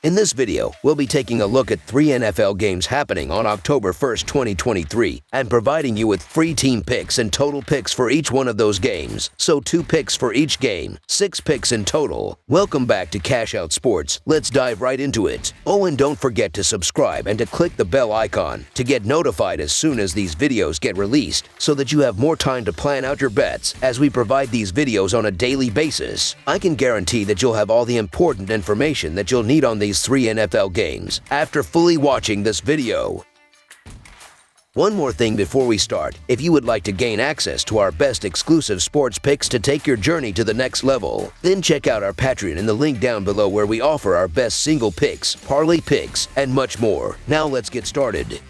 In this video, we'll be taking a look at 3 NFL games happening on October 1st, 2023, and providing you with free team picks and total picks for each one of those games. So 2 picks for each game, 6 picks in total. Welcome back to Cash Out Sports. Let's dive right into it. Oh, and don't forget to subscribe and to click the bell icon to get notified as soon as these videos get released, so that you have more time to plan out your bets as we provide these videos on a daily basis. I can guarantee that you'll have all the important information that you'll need on these 3 NFL games after fully watching this video. One more thing before we start. If you would like to gain access to our best exclusive sports picks to take your journey to the next level, then check out our Patreon in the link down below, where we offer our best single picks, parlay picks, and much more. Now let's get started.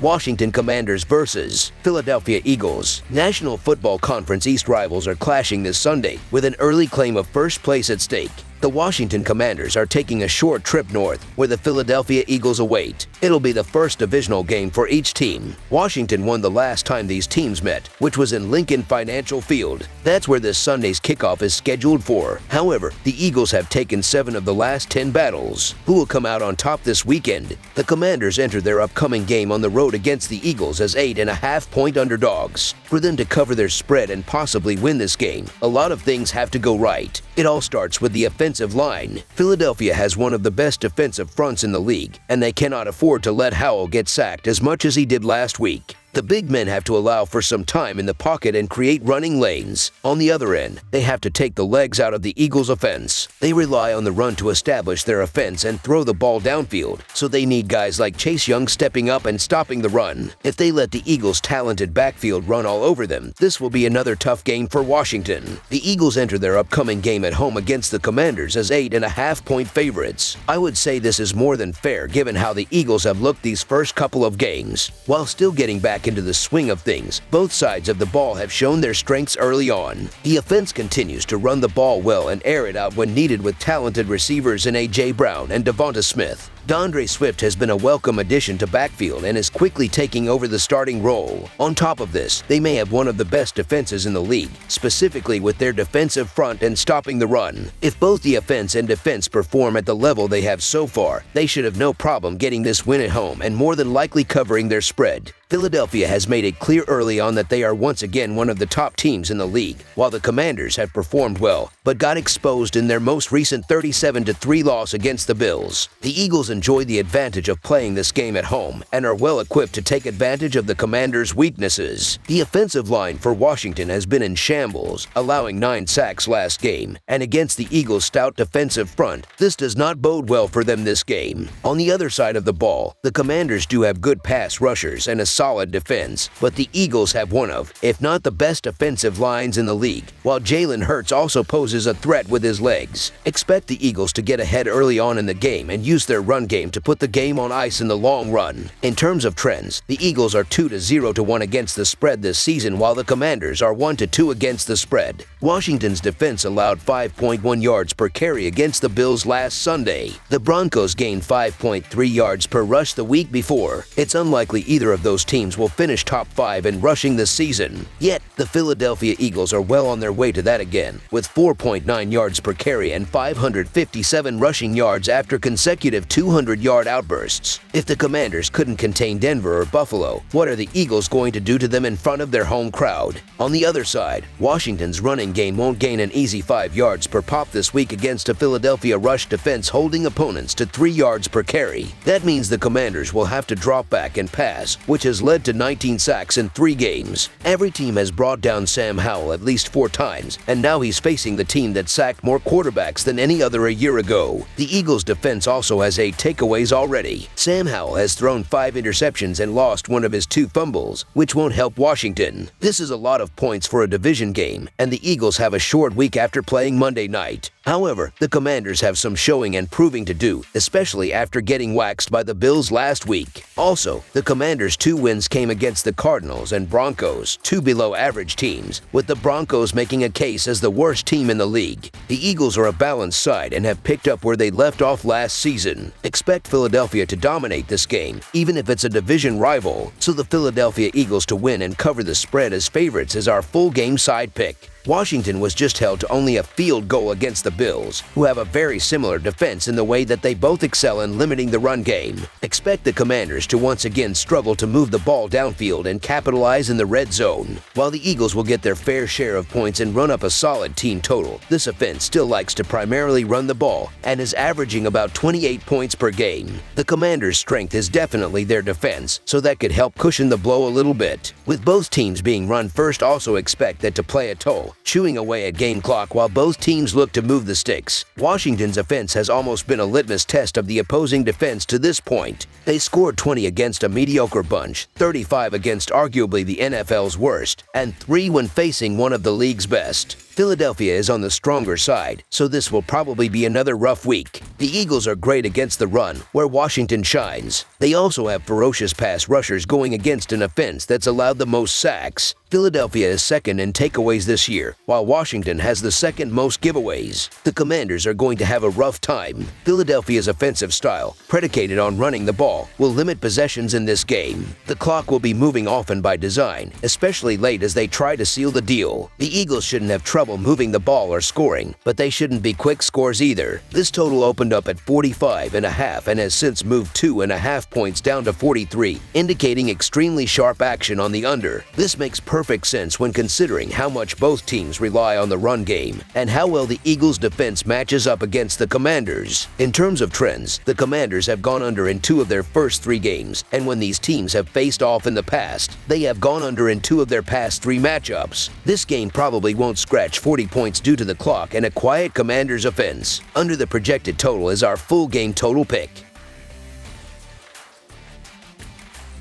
Washington Commanders versus Philadelphia Eagles. National Football Conference East rivals are clashing this Sunday with an early claim of first place at stake. The Washington Commanders are taking a short trip north, where the Philadelphia Eagles await. It'll be the first divisional game for each team. Washington won the last time these teams met, which was in Lincoln Financial Field. That's where this Sunday's kickoff is scheduled for. However, the Eagles have taken 7 of the last 10 battles. Who will come out on top this weekend? The Commanders enter their upcoming game on the road against the Eagles as 8.5-point underdogs. For them to cover their spread and possibly win this game, a lot of things have to go right. It all starts with the offensive line. Philadelphia has one of the best defensive fronts in the league, and they cannot afford to let Howell get sacked as much as he did last week. The big men have to allow for some time in the pocket and create running lanes. On the other end, they have to take the legs out of the Eagles' offense. They rely on the run to establish their offense and throw the ball downfield, so they need guys like Chase Young stepping up and stopping the run. If they let the Eagles' talented backfield run all over them, this will be another tough game for Washington. The Eagles enter their upcoming game at home against the Commanders as 8.5-point favorites. I would say this is more than fair given how the Eagles have looked these first couple of games. While still getting back into the swing of things, both sides of the ball have shown their strengths early on. The offense continues to run the ball well and air it out when needed with talented receivers in A.J. Brown and Devonta Smith. DeAndre Swift has been a welcome addition to backfield and is quickly taking over the starting role. On top of this, they may have one of the best defenses in the league, specifically with their defensive front and stopping the run. If both the offense and defense perform at the level they have so far, they should have no problem getting this win at home and more than likely covering their spread. Philadelphia has made it clear early on that they are once again one of the top teams in the league, while the Commanders have performed well, but got exposed in their most recent 37-3 loss against the Bills. The Eagles enjoy the advantage of playing this game at home and are well equipped to take advantage of the Commanders' weaknesses. The offensive line for Washington has been in shambles, allowing 9 sacks last game, and against the Eagles' stout defensive front, this does not bode well for them this game. On the other side of the ball, the Commanders do have good pass rushers and a solid defense, but the Eagles have one of, if not the best offensive lines in the league, while Jalen Hurts also poses a threat with his legs. Expect the Eagles to get ahead early on in the game and use their run game to put the game on ice in the long run. In terms of trends, the Eagles are 2-0-1 against the spread this season, while the Commanders are 1-2 against the spread. Washington's defense allowed 5.1 yards per carry against the Bills last Sunday. The Broncos gained 5.3 yards per rush the week before. It's unlikely either of those teams will finish top 5 in rushing this season. Yet, the Philadelphia Eagles are well on their way to that again, with 4.9 yards per carry and 557 rushing yards after consecutive 200-yard outbursts. If the Commanders couldn't contain Denver or Buffalo, what are the Eagles going to do to them in front of their home crowd? On the other side, Washington's running game won't gain an easy 5 yards per pop this week against a Philadelphia rush defense holding opponents to 3 yards per carry. That means the Commanders will have to drop back and pass, which has led to 19 sacks in 3 games. Every team has brought down Sam Howell at least 4 times, and now he's facing the team that sacked more quarterbacks than any other a year ago. The Eagles' defense also has 8 takeaways already. Sam Howell has thrown 5 interceptions and lost one of his 2 fumbles, which won't help Washington. This is a lot of points for a division game, and the Eagles have a short week after playing Monday night. However, the Commanders have some showing and proving to do, especially after getting waxed by the Bills last week. Also, the Commanders' 2 wins came against the Cardinals and Broncos, 2 below-average teams, with the Broncos making a case as the worst team in the league. The Eagles are a balanced side and have picked up where they left off last season. Expect Philadelphia to dominate this game, even if it's a division rival, so the Philadelphia Eagles to win and cover the spread as favorites is our full game side pick. Washington was just held to only a field goal against the Bills, who have a very similar defense in the way that they both excel in limiting the run game. Expect the Commanders to once again struggle to move the ball downfield and capitalize in the red zone. While the Eagles will get their fair share of points and run up a solid team total, this offense still likes to primarily run the ball and is averaging about 28 points per game. The Commanders' strength is definitely their defense, so that could help cushion the blow a little bit. With both teams being run first, also expect that to play a toll, chewing away at game clock while both teams look to move the sticks. Washington's offense has almost been a litmus test of the opposing defense to this point. They scored 20 against a mediocre bunch, 35 against arguably the NFL's worst, and 3 when facing one of the league's best. Philadelphia is on the stronger side, so this will probably be another rough week. The Eagles are great against the run, where Washington shines. They also have ferocious pass rushers going against an offense that's allowed the most sacks. Philadelphia is second in takeaways this year, while Washington has the second most giveaways. The Commanders are going to have a rough time. Philadelphia's offensive style, predicated on running the ball, will limit possessions in this game. The clock will be moving often by design, especially late as they try to seal the deal. The Eagles shouldn't have trouble moving the ball or scoring, but they shouldn't be quick scores either. This total opened up at 45.5 and has since moved 2.5 points down to 43, indicating extremely sharp action on the under. This makes perfect sense when considering how much both teams rely on the run game and how well the Eagles' defense matches up against the Commanders. In terms of trends, the Commanders have gone under in 2 of their first 3 games, and when these teams have faced off in the past, they have gone under in 2 of their past 3 matchups. This game probably won't scratch 40 points due to the clock and a quiet Commanders offense. Under the projected total is our full game total pick.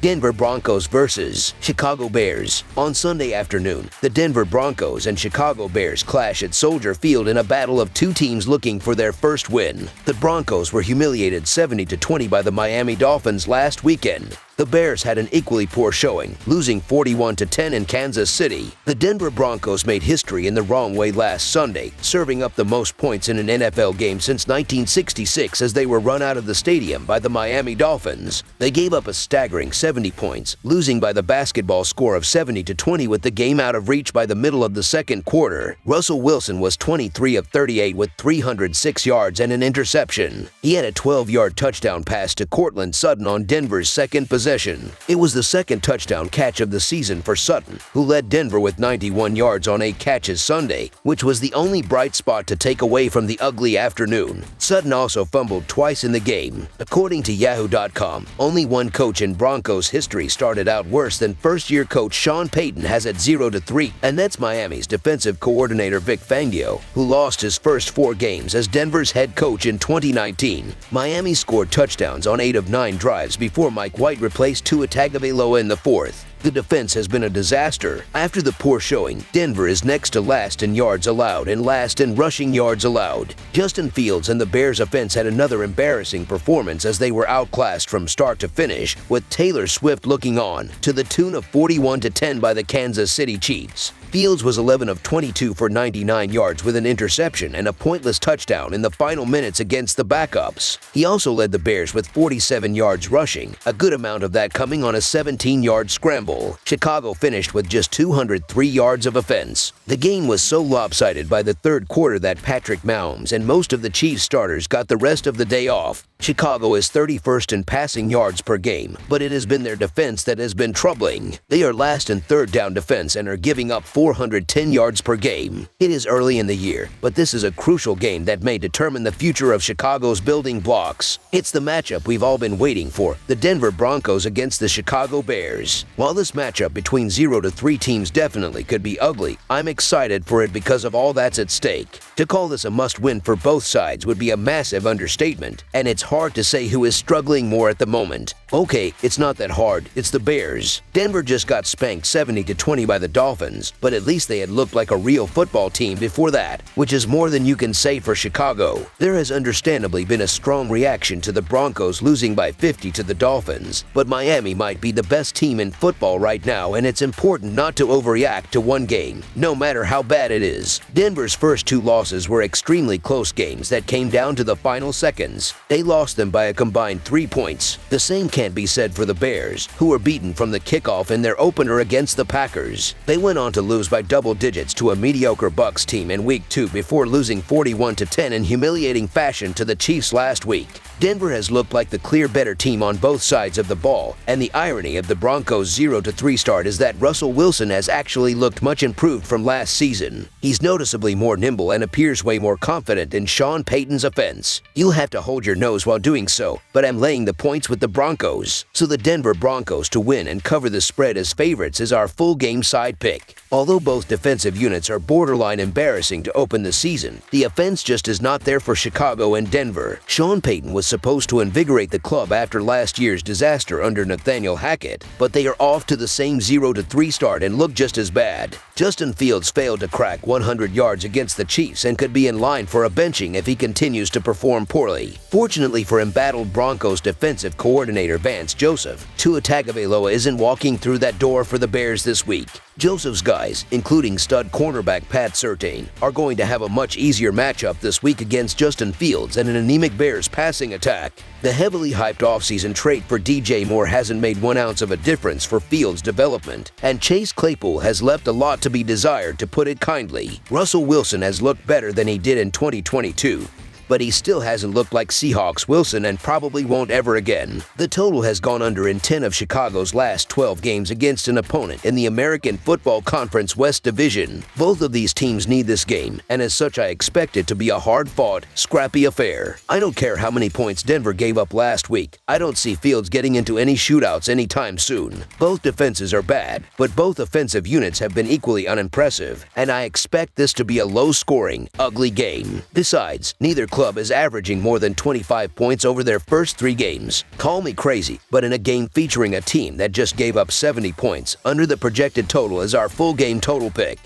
Denver Broncos versus Chicago Bears. On Sunday afternoon, the Denver Broncos and Chicago Bears clash at Soldier Field in a battle of 2 teams looking for their first win. The Broncos were humiliated 70-20 by the Miami Dolphins last weekend. The Bears had an equally poor showing, losing 41-10 in Kansas City. The Denver Broncos made history in the wrong way last Sunday, serving up the most points in an NFL game since 1966 as they were run out of the stadium by the Miami Dolphins. They gave up a staggering 70 points, losing by the basketball score of 70-20 with the game out of reach by the middle of the second quarter. Russell Wilson was 23 of 38 with 306 yards and an interception. He had a 12-yard touchdown pass to Cortland Sutton on Denver's second possession. It was the second touchdown catch of the season for Sutton, who led Denver with 91 yards on 8 catches Sunday, which was the only bright spot to take away from the ugly afternoon. Sutton also fumbled twice in the game. According to Yahoo.com, only one coach in Broncos history started out worse than first-year coach Sean Payton has at 0-3, and that's Miami's defensive coordinator Vic Fangio, who lost his first 4 games as Denver's head coach in 2019. Miami scored touchdowns on 8 of 9 drives before Mike White replaced Tua Tagovailoa in the 4th. The defense has been a disaster. After the poor showing, Denver is next to last in yards allowed and last in rushing yards allowed. Justin Fields and the Bears offense had another embarrassing performance as they were outclassed from start to finish, with Taylor Swift looking on, to the tune of 41-10 by the Kansas City Chiefs. Fields was 11 of 22 for 99 yards with an interception and a pointless touchdown in the final minutes against the backups. He also led the Bears with 47 yards rushing, a good amount of that coming on a 17-yard scramble. Chicago finished with just 203 yards of offense. The game was so lopsided by the third quarter that Patrick Mahomes and most of the Chiefs starters got the rest of the day off. Chicago is 31st in passing yards per game, but it has been their defense that has been troubling. They are last in third down defense and are giving up 410 yards per game. It is early in the year, but this is a crucial game that may determine the future of Chicago's building blocks. It's the matchup we've all been waiting for, the Denver Broncos against the Chicago Bears. While this matchup between 0-3 teams definitely could be ugly, I'm excited for it because of all that's at stake. To call this a must-win for both sides would be a massive understatement, and it's hard to say who is struggling more at the moment. Okay, it's not that hard, it's the Bears. Denver just got spanked 70-20 by the Dolphins, but at least they had looked like a real football team before that, which is more than you can say for Chicago. There has understandably been a strong reaction to the Broncos losing by 50 to the Dolphins, but Miami might be the best team in football right now, and it's important not to overreact to one game, no matter how bad it is. Denver's first 2 losses were extremely close games that came down to the final seconds. They lost them by a combined 3 points. The same can't be said for the Bears, who were beaten from the kickoff in their opener against the Packers. They went on to lose by double digits to a mediocre Bucs team in Week 2 before losing 41-10 in humiliating fashion to the Chiefs last week. Denver has looked like the clear better team on both sides of the ball, and the irony of the Broncos' 0-3 start is that Russell Wilson has actually looked much improved from last season. He's noticeably more nimble and appears way more confident in Sean Payton's offense. You'll have to hold your nose while doing so, but I'm laying the points with the Broncos. So the Denver Broncos to win and cover the spread as favorites is our full game side pick. Although both defensive units are borderline embarrassing to open the season, the offense just is not there for Chicago and Denver. Sean Payton was supposed to invigorate the club after last year's disaster under Nathaniel Hackett, but they are off to the same 0-3 start and look just as bad. Justin Fields failed to crack 100 yards against the Chiefs and could be in line for a benching if he continues to perform poorly. Fortunately for embattled Broncos defensive coordinator Vance Joseph, Tua Tagovailoa isn't walking through that door for the Bears this week. Joseph's guys, including stud cornerback Pat Surtain, are going to have a much easier matchup this week against Justin Fields and an anemic Bears passing attack. The heavily hyped offseason trade for DJ Moore hasn't made 1 ounce of a difference for Fields' development, and Chase Claypool has left a lot to be desired, to put it kindly. Russell Wilson has looked better than he did in 2022. But he still hasn't looked like Seahawks Wilson and probably won't ever again. The total has gone under in 10 of Chicago's last 12 games against an opponent in the American Football Conference West Division. Both of these teams need this game, and as such I expect it to be a hard-fought, scrappy affair. I don't care how many points Denver gave up last week. I don't see Fields getting into any shootouts anytime soon. Both defenses are bad, but both offensive units have been equally unimpressive, and I expect this to be a low-scoring, ugly game. Besides, neither club is averaging more than 25 points over their first 3 games. Call me crazy, but in a game featuring a team that just gave up 70 points, under the projected total is our full game total pick.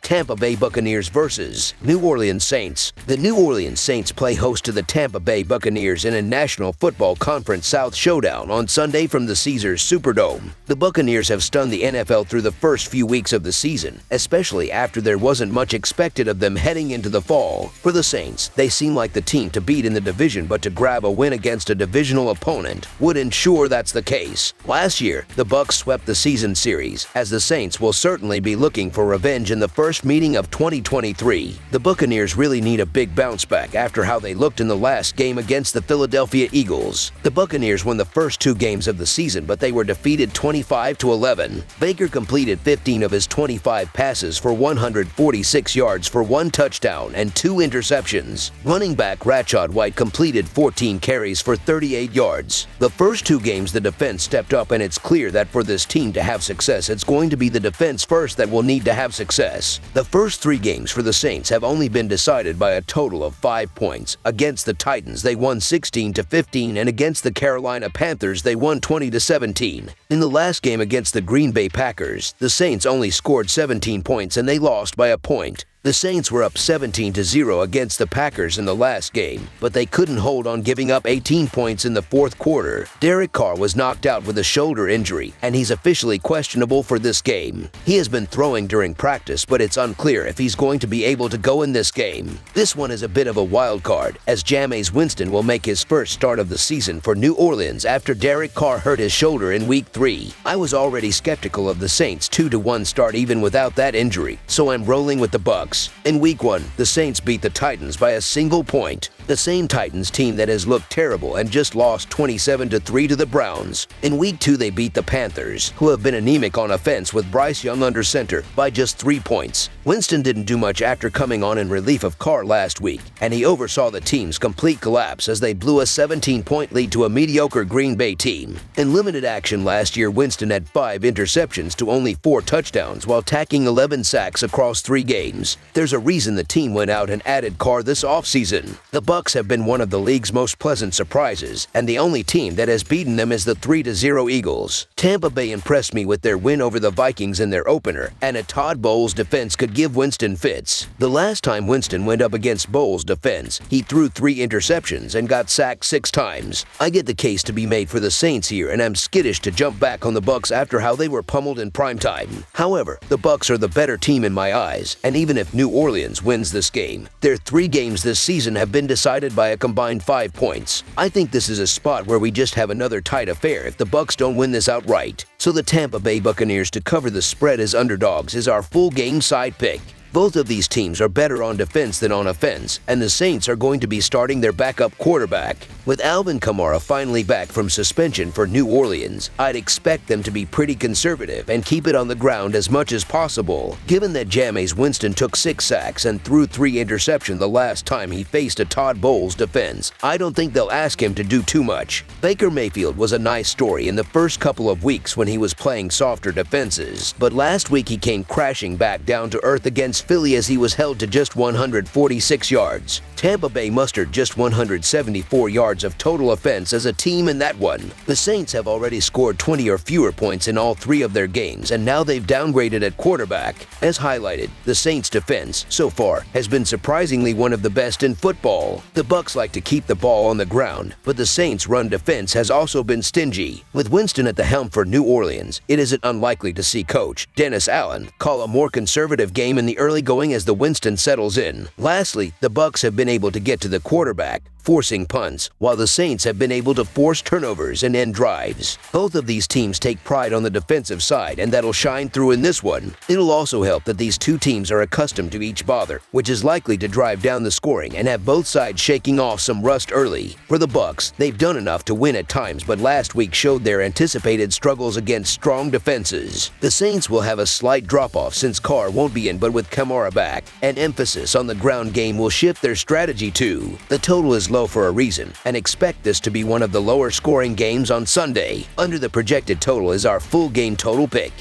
Tampa Bay Buccaneers versus New Orleans Saints. The New Orleans Saints play host to the Tampa Bay Buccaneers in a National Football Conference South showdown on Sunday from the Caesars Superdome. The Buccaneers have stunned the NFL through the first few weeks of the season, especially after there wasn't much expected of them heading into the fall. For the Saints, they seem like the team to beat in the division, but to grab a win against a divisional opponent would ensure that's the case. Last year, the Bucs swept the season series, as the Saints will certainly be looking for revenge in the first meeting of 2023. The Buccaneers really need a big bounce back after how they looked in the last game against the Philadelphia Eagles. The Buccaneers won the first 2 games of the season, but they were defeated 25-11. Baker completed 15 of his 25 passes for 146 yards for 1 touchdown and 2 interceptions. Running back Rashad White completed 14 carries for 38 yards. The first 2 games the defense stepped up, and it's clear that for this team to have success, it's going to be the defense first that will need to have success. The first 3 games for the Saints have only been decided by a total of 5 points. Against the Titans, they won 16-15, and against the Carolina Panthers, they won 20-17. In the last game against the Green Bay Packers, the Saints only scored 17 points and they lost by a point. The Saints were up 17-0 against the Packers in the last game, but they couldn't hold on, giving up 18 points in the fourth quarter. Derek Carr was knocked out with a shoulder injury, and he's officially questionable for this game. He has been throwing during practice, but it's unclear if he's going to be able to go in this game. This one is a bit of a wild card, as Jameis Winston will make his first start of the season for New Orleans after Derek Carr hurt his shoulder in Week 3. I was already skeptical of the Saints' 2-1 start even without that injury, so I'm rolling with the Bucs. In Week 1, the Saints beat the Titans by a single point. The same Titans team that has looked terrible and just lost 27-3 to the Browns. In Week 2, they beat the Panthers, who have been anemic on offense with Bryce Young under center, by just 3 points. Winston didn't do much after coming on in relief of Carr last week, and he oversaw the team's complete collapse as they blew a 17-point lead to a mediocre Green Bay team. In limited action last year, Winston had 5 interceptions to only 4 touchdowns while tacking 11 sacks across 3 games. There's a reason the team went out and added Carr this offseason. The Bucs have been one of the league's most pleasant surprises, and the only team that has beaten them is the 3-0 Eagles. Tampa Bay impressed me with their win over the Vikings in their opener, and a Todd Bowles defense could give Winston fits. The last time Winston went up against Bowles' defense, he threw 3 interceptions and got sacked 6 times. I get the case to be made for the Saints here, and I'm skittish to jump back on the Bucs after how they were pummeled in primetime. However, the Bucs are the better team in my eyes, and even if New Orleans wins this game, their 3 games this season have been decided decided by a combined 5 points. I think this is a spot where we just have another tight affair if the Bucs don't win this outright. So the Tampa Bay Buccaneers to cover the spread as underdogs is our full game side pick. Both of these teams are better on defense than on offense, and the Saints are going to be starting their backup quarterback. With Alvin Kamara finally back from suspension for New Orleans, I'd expect them to be pretty conservative and keep it on the ground as much as possible. Given that Jameis Winston took 6 sacks and threw 3 interceptions the last time he faced a Todd Bowles defense, I don't think they'll ask him to do too much. Baker Mayfield was a nice story in the first couple of weeks when he was playing softer defenses, but last week he came crashing back down to earth against Philly as he was held to just 146 yards. Tampa Bay mustered just 174 yards of total offense as a team in that one. The Saints have already scored 20 or fewer points in all 3 of their games, and now they've downgraded at quarterback. As highlighted, the Saints' defense, so far, has been surprisingly one of the best in football. The Bucs like to keep the ball on the ground, but the Saints' run defense has also been stingy. With Winston at the helm for New Orleans, it isn't unlikely to see coach Dennis Allen call a more conservative game in the early going as the Winston settles in. Lastly, the Bucs have been able to get to the quarterback, forcing punts, while the Saints have been able to force turnovers and end drives. Both of these teams take pride on the defensive side, and that'll shine through in this one. It'll also help that these two teams are accustomed to each bother, which is likely to drive down the scoring and have both sides shaking off some rust early. For the Bucs, they've done enough to win at times, but last week showed their anticipated struggles against strong defenses. The Saints will have a slight drop-off since Carr won't be in, but with Kamara back, an emphasis on the ground game will shift their strategy too. The total is low for a reason, and expect this to be one of the lower scoring games on Sunday. Under the projected total is our full game total pick.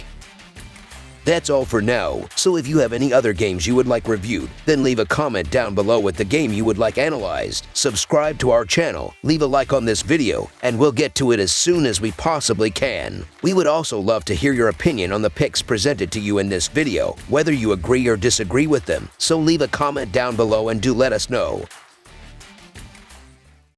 That's all for now, so if you have any other games you would like reviewed, then leave a comment down below with the game you would like analyzed. Subscribe to our channel, leave a like on this video, and we'll get to it as soon as we possibly can. We would also love to hear your opinion on the picks presented to you in this video, whether you agree or disagree with them, so leave a comment down below and do let us know.